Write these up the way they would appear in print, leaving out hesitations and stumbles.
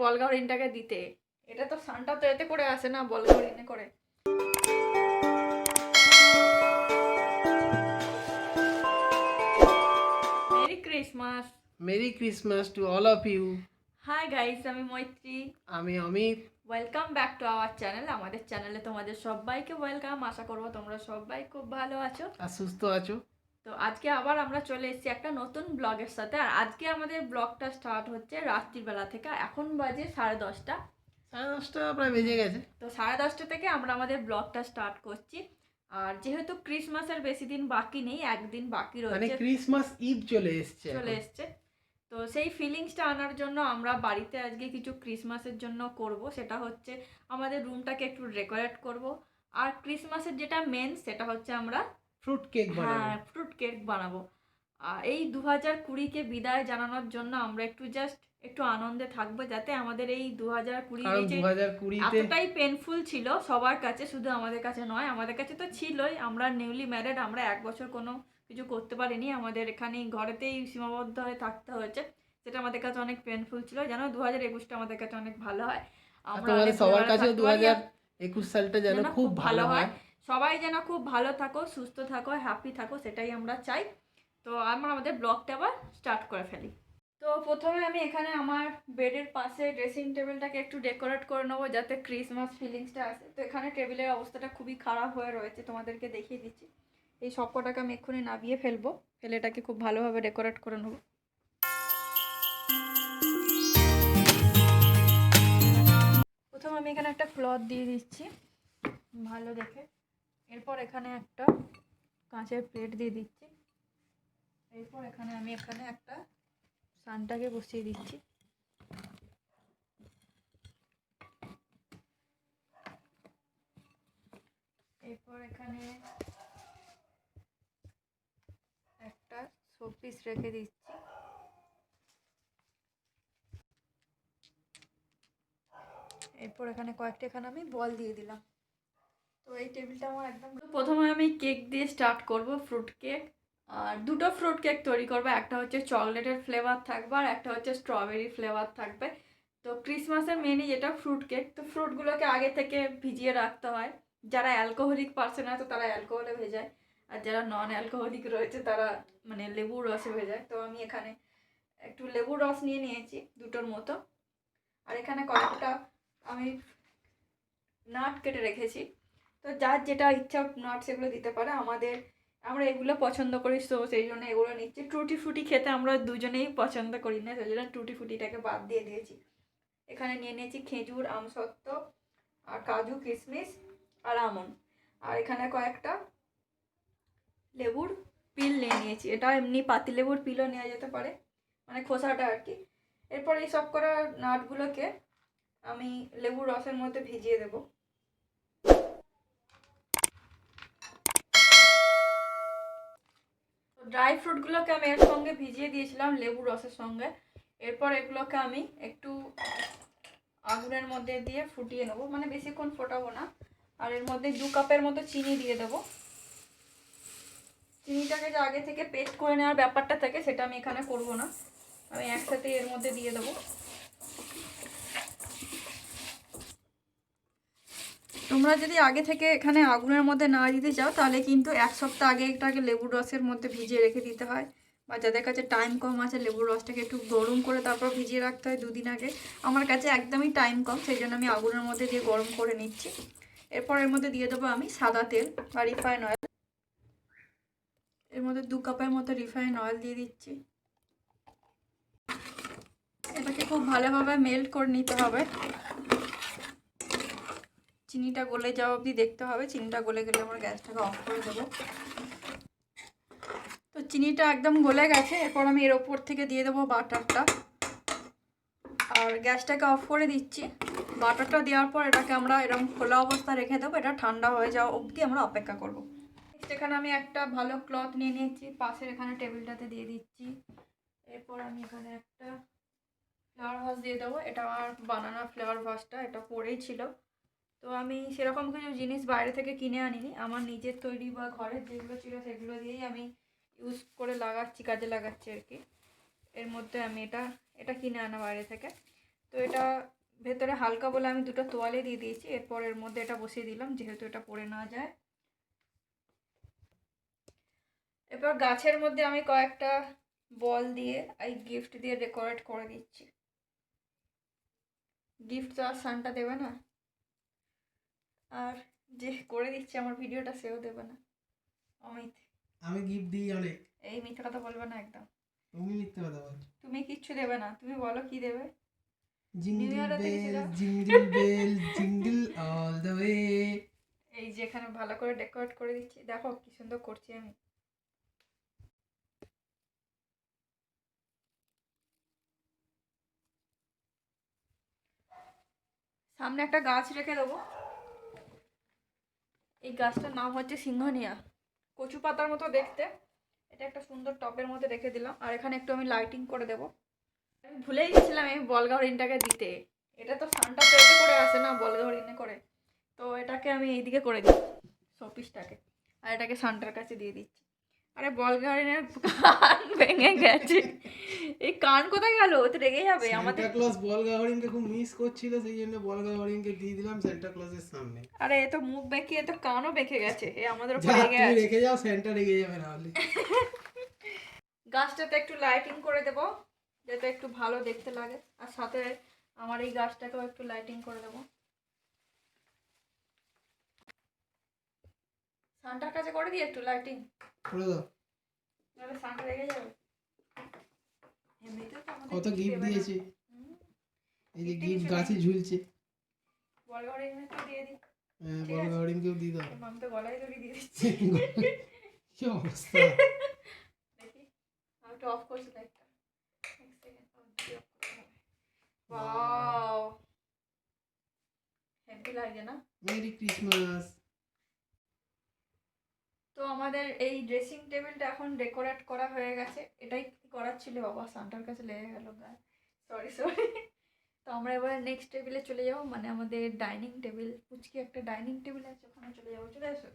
বল গাউরিনটাকে দিতে। এটা তো সানটা তো এতে করে আসে না, বল গাউরিনে করে। Merry Christmas. Merry Christmas to all of you. Hi guys, আমি মৈত্রী। আমি Amit. Welcome back to our channel. আমাদের চ্যানেলে তোমাদের সবাইকে ওয়েলকাম। আশা করবো তোমরা সবাই খুব ভালো আছো আর সুস্থ আছো। তো আজকে আবার আমরা চলে এসেছি একটা নতুন ব্লগের সাথে। আর আজকে আমাদের ব্লগটা স্টার্ট হচ্ছে রাত্রিবেলা থেকে। এখন বাজে 10:30। 10:30 প্রায় বেজে গেছে। তো 10:30 থেকে আমরা আমাদের ব্লগটা স্টার্ট করছি। আর যেহেতু ক্রিসমাসের বেশি দিন বাকি নেই, একদিন বাকি মানে রয়েছে, ক্রিসমাস ঈদ চলে এসছে। তো সেই ফিলিংসটা আনার জন্য আমরা বাড়িতে আজকে কিছু ক্রিসমাসের জন্য করব। সেটা হচ্ছে আমাদের রুমটাকে একটু ডেকোরেট করব। আর ক্রিসমাসের যেটা মেন সেটা হচ্ছে আমরা ফ্রুট কেক বানাবো। ফ্রুট কেক বানাবো। আর এই 2020-কে বিদায় জানানোর জন্য আমরা একটু আনন্দে থাকবো, যাতে আমাদের এই 2020 কারণ যে 2020-তে এতটাই পেনফুল ছিল সবার কাছে, শুধু আমাদের কাছে নয়, আমাদের কাছে তো ছিলই। আমরা নিউলি ম্যারেড, আমরা 1 বছর কোনো কিছু করতে পারিনি, আমাদের এখানে ঘরেতেই সীমাবদ্ধ হয়ে থাকতে হয়েছে। সেটা আমাদের কাছে অনেক পেনফুল ছিল। যেন 2021টা আমাদের কাছে অনেক ভালো হয়, আমরা তোমাদের অনেক সবার ভালো কাছে থাকতে পারি, 2021 সালটা যেন খুব ভালো হয়। সবাই যেন খুব ভালো থাকো, সুস্থ থাকো, হ্যাপি থাকো, সেটাই আমরা চাই। তো আমরা আমাদের ব্লগটা আবার স্টার্ট করে ফেলি। তো প্রথমে আমি এখানে আমার বেডের পাশে ড্রেসিং টেবিলটাকে একটু ডেকোরেট করে নেবো, যাতে ক্রিসমাস ফিলিংসটা আসে। তো এখানে টেবিলের অবস্থাটা খুবই খারাপ হয়ে রয়েছে, তোমাদেরকে দেখিয়ে দিচ্ছি। এই সব কটাকে আমি এক্ষুনি নামিয়ে ফেলবো, ফেলে এটাকে খুব ভালোভাবে ডেকোরেট করে নেবো। প্রথমে আমি এখানে একটা ক্লথ দিয়ে দিচ্ছি ভালো দেখে। এরপর এখানে একটা কাঁচের প্লেট দিয়ে দিচ্ছি। এরপর এখানে একটা সানটাকে বসিয়ে দিচ্ছি। এরপর এখানে একটা শোপিস রেখে দিচ্ছি। এরপর এখানে আমি বল দিয়ে দিলাম। তো এই টেবিলটা আমার একদম। প্রথমে আমি কেক দিয়ে স্টার্ট করব, ফ্রুট কেক। আর দুটো ফ্রুট কেক তৈরি করবো, একটা হচ্ছে চকলেটের ফ্লেভার থাকবে আর একটা হচ্ছে স্ট্রবেরি ফ্লেভার থাকবে। তো ক্রিসমাসের মেনই যেটা ফ্রুট কেক, তো ফ্রুটগুলোকে আগে থেকে ভিজিয়ে রাখতে হয়। যারা অ্যালকোহলিক পার্সন আছে তারা অ্যালকোহলে ভেজায়, আর যারা নন অ্যালকোহলিক রয়েছে তারা মানে লেবুর রসে ভেজায়। তো আমি এখানে একটু লেবুর রস নিয়ে নিয়েছি দুটোর মতো। আর এখানে কয়েকটা আমি নাট কেটে রেখেছি। তো যার যেটা ইচ্ছা নাট সেগুলো দিতে পারে। আমরা এগুলো পছন্দ করি, তো সেই জন্য এগুলো নিচ্ছি। টুটি ফ্রুটি খেতে আমরা দুজনেই পছন্দ করি না, সেই জন্য টুটি ফ্রুটিটাকে বাদ দিয়ে দিয়েছি। এখানে নিয়ে নিয়েছি খেজুর, আমসত্ত্ব আর কাজু, কিশমিশ আর আমন্ড। আর এখানে কয়েকটা লেবুর পিল নিয়ে নিয়েছি। এটা এমনি পাতিলেবুর পিলও নেওয়া যেতে পারে, মানে খোসাটা আর কি। এরপর এই সব করা নাটগুলোকে আমি লেবুর রসের মধ্যে ভিজিয়ে দেবো। ড্রাই ফ্রুটগুলোকে আমি এর সঙ্গে ভিজিয়ে দিয়েছিলাম লেবুর রসের সঙ্গে। এরপর এগুলোকে আমি একটু আগুনের মধ্যে দিয়ে ফুটিয়ে নেবো, মানে বেশিক্ষণ ফোটাবো না। আর এর মধ্যে 2 কাপের মতো চিনি দিয়ে দেবো। চিনিটাকে যে আগে থেকে পেস্ট করে নেওয়ার ব্যাপারটা থাকে সেটা আমি এখানে করব না, আমি একসাথে এর মধ্যে দিয়ে দেবো। তোমরা যদি আগে থেকে এখানে আগুনের মধ্যে না দিতে চাও তাহলে কিন্তু 1 সপ্তাহ আগে এটাকে লেবুর রসের মধ্যে ভিজিয়ে রেখে দিতে হয়। বা যাদের কাছে টাইম কম আছে, লেবুর রসটাকে একটু গরম করে তারপর ভিজিয়ে রাখতে হয় 2 দিন আগে। আমার কাছে একদমই টাইম কম, সেই জন্য আমি আগুনের মধ্যে দিয়ে গরম করে নিচ্ছি। এরপর এর মধ্যে দিয়ে দেবো আমি সাদা তেল বা রিফাইন অয়েল। এর মধ্যে 2 কাপের মতো রিফাইন অয়েল দিয়ে দিচ্ছি। এটাকে খুব ভালোভাবে মেল্ট করে নিতে হবে। চিনিটা গলে যাওয়া অবধি দেখতে হবে। চিনিটা গলে গেলে আমরা গ্যাসটাকে অফ করে দেবো। তো চিনিটা একদম গলে গেছে। এরপর আমি এর ওপর থেকে দিয়ে দেবো বাটারটা, আর গ্যাসটাকে অফ করে দিচ্ছি। বাটারটা দেওয়ার পর এটাকে আমরা এরকম খোলা অবস্থা রেখে দেবো, এটা ঠান্ডা হয়ে যাওয়া অবধি আমরা অপেক্ষা করব। এখানে আমি একটা ভালো ক্লথ নিয়ে নিয়েছি, পাশের এখানে টেবিলটাতে দিয়ে দিচ্ছি। এরপর আমি এখানে একটা ফ্লাওয়ার ভাস দিয়ে দেবো। এটা আমার বানানো ফ্লাওয়ার ভাসটা, এটা পড়েই ছিল। তো আমি সেরকম কিছু জিনিস বাইরে থেকে কিনে আনিনি, আমার নিজের তৈরি বা ঘরের যেগুলো ছিল সেগুলো দিয়েই আমি ইউজ করে কাজে লাগাচ্ছি আর কি। এর মধ্যে আমি এটা কিনে আনা বাইরে থেকে। তো তো এটা ভেতরে হালকা বলে আমি দুটো তোয়ালে দিয়ে দিয়েছি। এরপর এর মধ্যে এটা বসিয়ে দিলাম যেহেতু এটা পড়ে না যায়। এরপর গাছের মধ্যে আমি কয়েকটা বল দিয়ে এই গিফট দিয়ে ডেকোরেট করে দিচ্ছি। গিফট তো আর সানটা দেবে না, আর যে করে দিচ্ছে আমার ভিডিওটা সেও দেবে না। অমিত, আমি গিফট দিই অনেক। এই মিথ্যা কথা বলবে না একদম। তুমি মিথ্যে কথা বলছো। তুমি কিচ্ছু দেবে না, তুমি বলো কি দেবে। জিঙ্গল New Year এ দেখেছি বেল না? Jingle bell jingle all the way. এই যে এখানে ভালো করে ডেকোরেট করে দিচ্ছি, দেখো কি সুন্দর করছি আমি। সামনে একটা গাছ রেখে দেবো। এই গাছটার নাম হচ্ছে সিংহনিয়া, কচু পাতার মতো দেখতে। এটা একটা সুন্দর টবের মধ্যে রেখে দিলাম। আর এখানে একটু আমি লাইটিং করে দেবো। আমি ভুলেই গেছিলাম এই বলগাহরিণটাকে দিতে। এটা তো সানটা পেটে করে আসে না বলগাহরিণে করে, তো এটাকে আমি এইদিকে করে দিই শোপিসটাকে, আর এটাকে সানটার কাছে দিয়ে দিচ্ছি। আরে বলগাহরিণের কান ভেঙে গেছে, এই কান কোথায় গেল? ও তো রেগে যাবে আমাদের। সান্টা ক্লজ বলগা হরিণকে খুব মিস করছিল, সেই জন্য বলগা হরিণকে দিয়ে দিলাম সান্টা ক্লজের সামনে। আরে এ তো মুখ বেঁকিয়ে তো কানও বেঁকে গেছে, এ আমাদের উপর যা রেগে তুমি আছে। রেখে যাও, সান্টা রেগে যাবে না হলে। গাছটাতে একটু লাইটিং করে দেবো যাতে একটু ভালো দেখতে লাগে, আর সাথে আমার এই গাছটাকেও একটু লাইটিং করে দেবো। সানটার কাছে করে দিই একটু লাইটিং, করে দাও। নাহলে সানটা রেগে যাবে। এমনিতেও তো আমাদের কত কিছু গিফট দেবে না। দিয়েছে, হুম, এই যে gift গিফট কিছু গাছে নেই। ঝুলছে। বলগাহরিণকে দিয়ে দিই। হ্যাঁ, ঠিক বলগা আছে। হরিণকেও দিয়ে দাও। আমি তো গলায় দড়ি দিয়ে দিচ্ছি। কি অবস্থা। দেখি আমি একটু অফ করছি লাইটটা, এক সেকেন্ড। ওয়াও, হ্যাপি লাগে না? Merry Christmas. তো আমাদের এই ড্রেসিং টেবিলটা এখন ডেকোরেট করা হয়ে গেছে। এটাই করার ছিল, বাবা সান্টার কাছে লেগে গেল গায়ে, সরি সরি। তো আমরা এবার নেক্সট টেবিলে চলে যাবো, মানে আমাদের ডাইনিং টেবিল, পুচকি একটা ডাইনিং টেবিল আছে, ওখানে চলে যাবো। চলে আসো।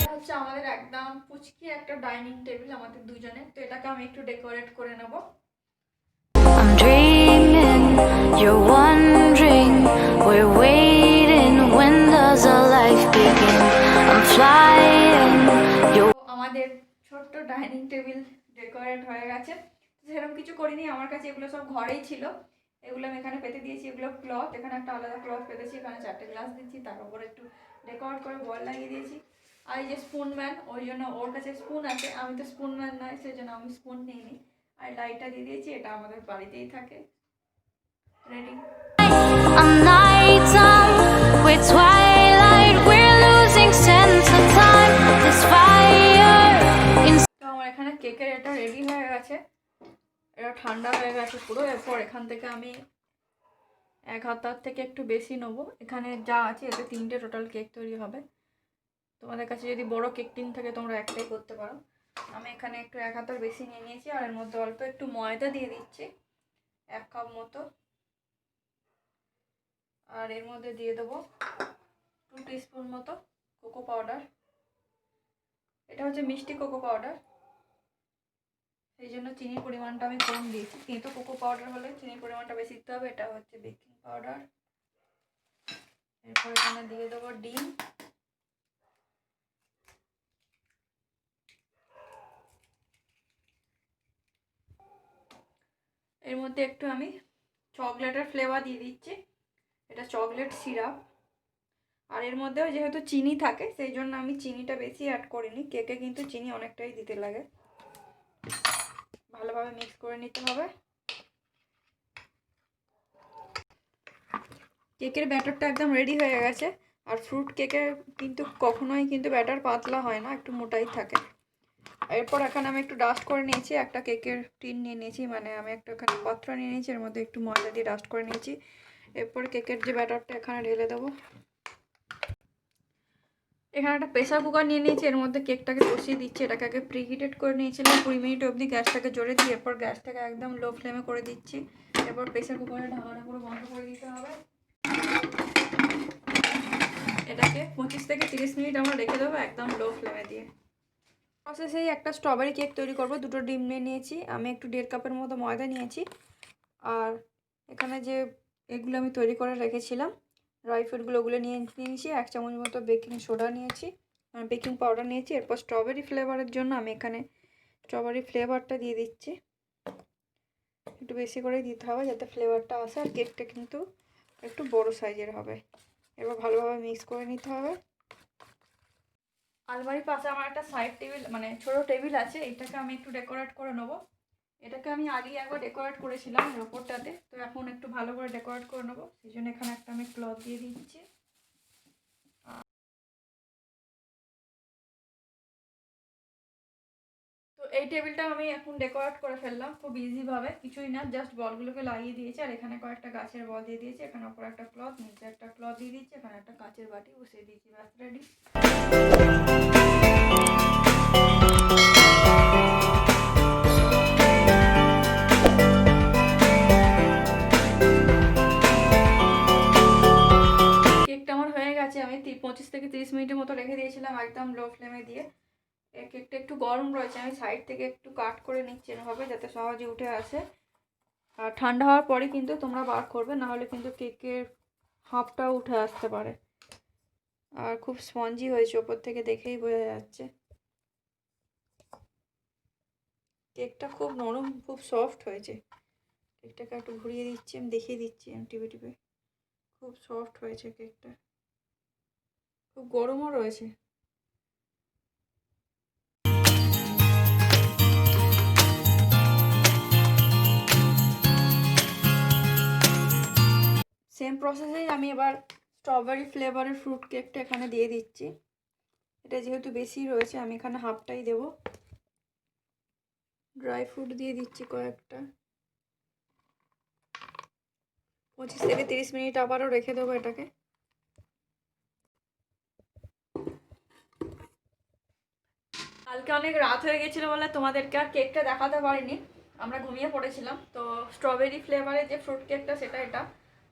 এটা হচ্ছে আমাদের একদম পুচকি একটা ডাইনিং টেবিল আমাদের দুজনের। তো এটাকে আমি একটু ডেকোরেট করে নেব। I'm dreaming, you're wondering, we're waiting, when does our life begin? I'm flying, you're আমাদের ছোট্ট ডাইনিং টেবিল ডেকোরেট হয়ে গেছে। সেরকম কিছু করিনি, আমার কাছে এগুলো সব ঘরেই ছিল। এগুলো আমি এখানে পেতে দিয়েছি, এগুলো ক্লথ, এখানে একটা আলাদা ক্লথ পেতেছি, এখানে 4টে গ্লাস দিচ্ছি, তার উপরে একটু ডেকোরেট করে বল লাগিয়ে দিয়েছি। আর এই যে স্পুন ম্যান, ওই জন্য ওর কাছে স্পুন আছে, আমি তো স্পুন ম্যান নয়, সেই জন্য আমি স্পুন নিইনি। আর লাইটটা দিয়ে দিয়েছি, এটা আমাদের বাড়িতেই থাকে। Ready? I'm nighttime, we're twilight, we're losing sense of time, this fire in তো আমার এখানে কেকের এটা রেডি হয়ে গেছে, এটা ঠান্ডা হয়ে গেছে পুরো। এরপর এখান থেকে আমি 1 হাতার থেকে একটু বেশি নেবো। এখানে যা আছে এতে 3টে টোটাল কেক তৈরি হবে। তোমাদের কাছে যদি বড় কেক টিন থাকে তোমরা একটাই করতে পারো। আমি এখানে একটু 1 হাতার বেশি নিয়ে নিয়েছি, আর এর মধ্যে অল্প একটু ময়দা দিয়ে দিচ্ছি, 1 কাপ মতো। আর এর মধ্যে দিয়ে দেবো 2 টিস্পুন মতো কোকো পাউডার। এটা হচ্ছে মিষ্টি কোকো পাউডার, সেই জন্য চিনির পরিমাণটা আমি কম দিয়েছি। কিন্তু কোকো পাউডার হলে চিনির পরিমাণটা বেশি দিতে হবে। এটা হচ্ছে বেকিং পাউডার। এরপর এখানে দিয়ে দেবো ডিম। এর মধ্যে একটু আমি চকলেটের ফ্লেভার দিয়ে দিচ্ছি, এটা চকলেট সিরাপ। আর এর মধ্যেও যেহেতু চিনি থাকে সেই জন্য আমি চিনিটা বেশি অ্যাড করিনি, কেকে কিন্তু চিনি অনেকটাই দিতে লাগে। ভালোভাবে মিক্স করে নিতে হবে। কেকের ব্যাটারটা একদম রেডি হয়ে গেছে। আর ফ্রুট কেকের কিন্তু কখনোই কিন্তু ব্যাটার পাতলা হয় না, একটু মোটাই থাকে। এরপর এখানে আমি একটু ডাস্ট করে নিয়েছি, একটা কেকের টিন নিয়ে নিয়েছি, মানে আমি একটা এখানে পাত্র নিয়ে নিয়েছি, এর মধ্যে একটু ময়দা দিয়ে ডাস্ট করে নিয়েছি। এরপর কেকের যে ব্যাটারটা এখানে ঢেলে দেবো। এখানে একটা প্রেসার কুকার নিয়ে নিয়েছি, এর মধ্যে কেকটাকে বসিয়ে দিচ্ছি। এটাকে আগে প্রিহিটেড করে নিয়েছিলাম 20 মিনিট অবধি, গ্যাসটাকে জোরে দিয়ে। এরপর গ্যাসটাকে একদম লো ফ্লেমে করে দিচ্ছি। এরপর প্রেসার কুকারের ঢাকাটা পুরো বন্ধ করে দিতে হবে। এটাকে 25 থেকে 30 মিনিট আমরা রেখে দেবো একদম লো ফ্লেমে দিয়ে। প্রসেসেই একটা স্ট্রবেরি কেক তৈরি করব। দুটো ডিম নিয়ে নিয়েছি, আমি একটু 1.5 কাপের মতো ময়দা নিয়েছি, আর এখানে যে এগুলো আমি তৈরি করে রেখেছিলাম ড্রাই ফ্রুটগুলো, ওগুলো নিয়ে নিয়েছি। 1 চামচ মতো বেকিং সোডা নিয়েছি, বেকিং পাউডার নিয়েছি। এরপর স্ট্রবেরি ফ্লেভারের জন্য আমি এখানে স্ট্রবেরি ফ্লেভারটা দিয়ে দিচ্ছি। একটু বেশি করেই দিতে হবে যাতে ফ্লেভারটা আসে, আর কেকটা কিন্তু একটু বড় সাইজের হবে। এবার ভালোভাবে মিক্স করে নিতে হবে। আলমারির পাশে আমার একটা সাইড টেবিল মানে ছোটো টেবিল আছে, এটাকে আমি একটু ডেকোরেট করে নেবো। এটাকে আমি আগেই একবার ডেকোরেট করেছিলাম এর ওপরটাতে, তো এখন একটু ভালো করে ডেকোরেট করে নেবো। সেই জন্য এখানে একটা আমি ক্লথ দিয়ে দিচ্ছি। তো এই টেবিলটা আমি এখন ডেকোরেট করে ফেললাম খুব ইজিভাবে, কিছুই না, জাস্ট বলগুলোকে লাগিয়ে দিয়েছি। আর এখানে কয়েকটা গাছের বল দিয়ে দিয়েছি, এখানে ওপর একটা ক্লথ, নিচে একটা ক্লথ দিয়ে দিচ্ছি, এখানে একটা কাচের বাটি বসিয়ে দিয়েছি, ব্যাস রেডি। কেকটা আমার হয়ে গেছে, আমি 25 থেকে 30 মিনিটের মতো রেখে দিয়েছিলাম একদম লো ফ্লেমে দিয়ে। এই কেকটা একটু গরম রয়েছে, আমি সাইড থেকে একটু কাট করে নিচ্ছি এভাবে যাতে সহজে উঠে আসে। আর ঠান্ডা হওয়ার পরে কিন্তু তোমরা বার করবে, না হলে কিন্তু কেকের হাফটাও উঠে আসতে পারে। আর খুব স্পঞ্জি হয়েছে, ওপর থেকে দেখেই বোঝা যাচ্ছে। কেকটা খুব নরম, খুব সফট হয়েছে। কেকটাকে একটু ঘুরিয়ে দিচ্ছি, আমি দেখিয়ে দিচ্ছি আমি টিপে টিপে। খুব সফট হয়েছে কেকটা, খুব গরমও রয়েছে। সেম প্রসেসেই আমি এবার স্ট্রবেরি ফ্লেভারের ফ্রুট কেকটা এখানে দিয়ে দিচ্ছি। এটা যেহেতু বেশি রয়েছে আমি এখানে হাফটাই দেব। ড্রাই ফ্রুট দিয়ে দিচ্ছি কয়েকটা। 25 থেকে 30 মিনিট আবারও রেখে দেবো এটাকে। কালকে অনেক রাত হয়ে গেছিলো বলে তোমাদেরকে আর কেকটা দেখাতে পারিনি, আমরা ঘুমিয়ে পড়েছিলাম। তো স্ট্রবেরি ফ্লেভারের যে ফ্রুট কেকটা সেটা, এটা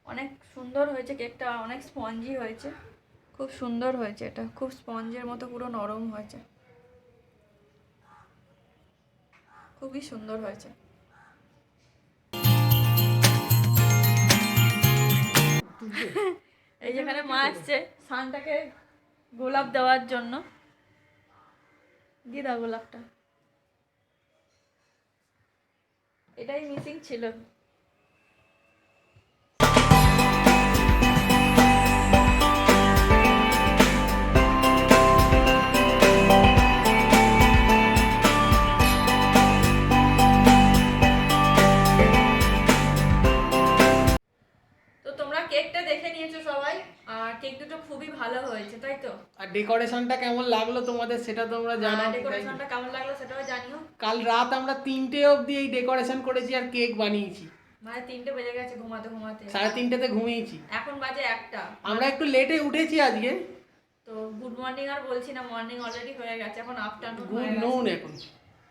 অনেক সুন্দর হয়েছে কেকটা, অনেক স্পঞ্জি হয়েছে, খুব সুন্দর হয়েছে। এটা খুব স্পঞ্জের মতো পুরো নরম হয়েছে, খুবই সুন্দর হয়েছে। এই যেখানে মা আসছে সানটাকে গোলাপ দেওয়ার জন্য, দিয়ে দাও গোলাপটা, এটাই মিসিং ছিল। কেকটা দেখে নিয়েছো সবাই, আর কেক দুটো খুবই ভালো হয়েছে, তাই তো? আর ডেকোরেশনটা কেমন লাগলো তোমাদের সেটা তোমরা জানাও। ডেকোরেশনটা কেমন লাগলো সেটাও জানিও। কাল রাত আমরা 3টে অবধি এই ডেকোরেশন করেছি আর কেক বানিয়েছি। মানে 3টে বেজে গেছে ঘুমাতে ঘুমাতে, 3:30তে ঘুমিয়েছি। এখন বাজে 1টা। আমরা একটু লেটে উঠেছি আজকে। তো গুড মর্নিং আর বলছি না, মর্নিং অলরেডি হয়ে গেছে, এখন আফটারনুন গুড হয়ে নুন গেছে। এখন।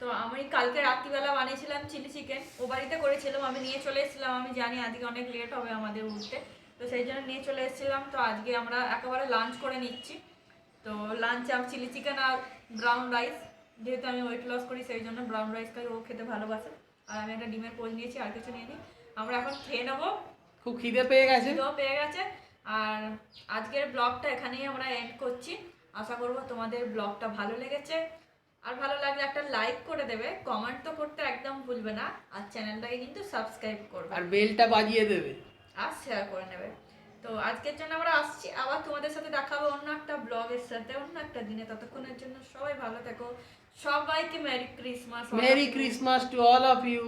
তো আমি কালকে রাত্রিবেলা বানিয়েছিলাম চিলি চিকেন, ও বাড়িতে করেছিলাম, আমি নিয়ে চলে এসেছিলাম। আমি জানি আজকে অনেক লেট হবে আমাদের উঠতে, তো সেই জন্য নিয়ে চলে এসেছিলাম। তো আজকে আমরা একেবারে লাঞ্চ করে নিচ্ছি। তো লাঞ্চে আমি চিলি চিকেন আর ব্রাউন রাইস, যেহেতু আমি ওয়েট লস করি সেই জন্য ব্রাউন রাইস খাই, ও খেতে ভালোবাসে। আর আমি একটা ডিমের পোচ নিয়েছি, আর কিছু নিয়ে নিই। আমরা এখন খেয়ে নেবো, খুব খিদে পেয়ে গেছে। পেয়ে গেছে। আর আজকের ব্লগটা এখানেই আমরা এন্ড করছি। আশা করবো তোমাদের ব্লগটা ভালো লেগেছে, আর ভালো লাগলে একটা লাইক করে দেবে, কমেন্ট তো করতে একদম ভুলবে না, আর চ্যানেলটাকে কিন্তু সাবস্ক্রাইব করবে, আর বেলটা বাজিয়ে দেবে, আর শেয়ার করে নেবে। তো আজকের জন্য আমরা আসছি, আবার তোমাদের সাথে দেখা হবে অন্য একটা ব্লগের সাথে, অন্য একটা দিনে। ততক্ষণের জন্য সবাই ভালো থেকো, সবাইকে merry Christmas. Merry Christmas to all of you.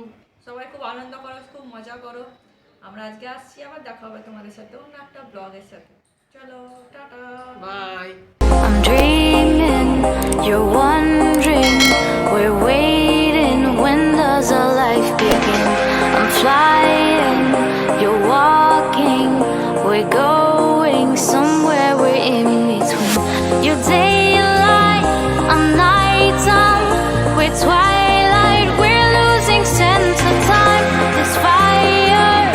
সবাই খুব আনন্দ করো, খুব মজা করো। আমরা আজকে আসছি, আবার দেখা হবে তোমাদের সাথে অন্য একটা ব্লগের সাথে। চলো tata, bye. I'm dreaming, you're wondering, we're waiting, when does our life begin? I'm flying, you're walking, we're going somewhere, we're in between. Your day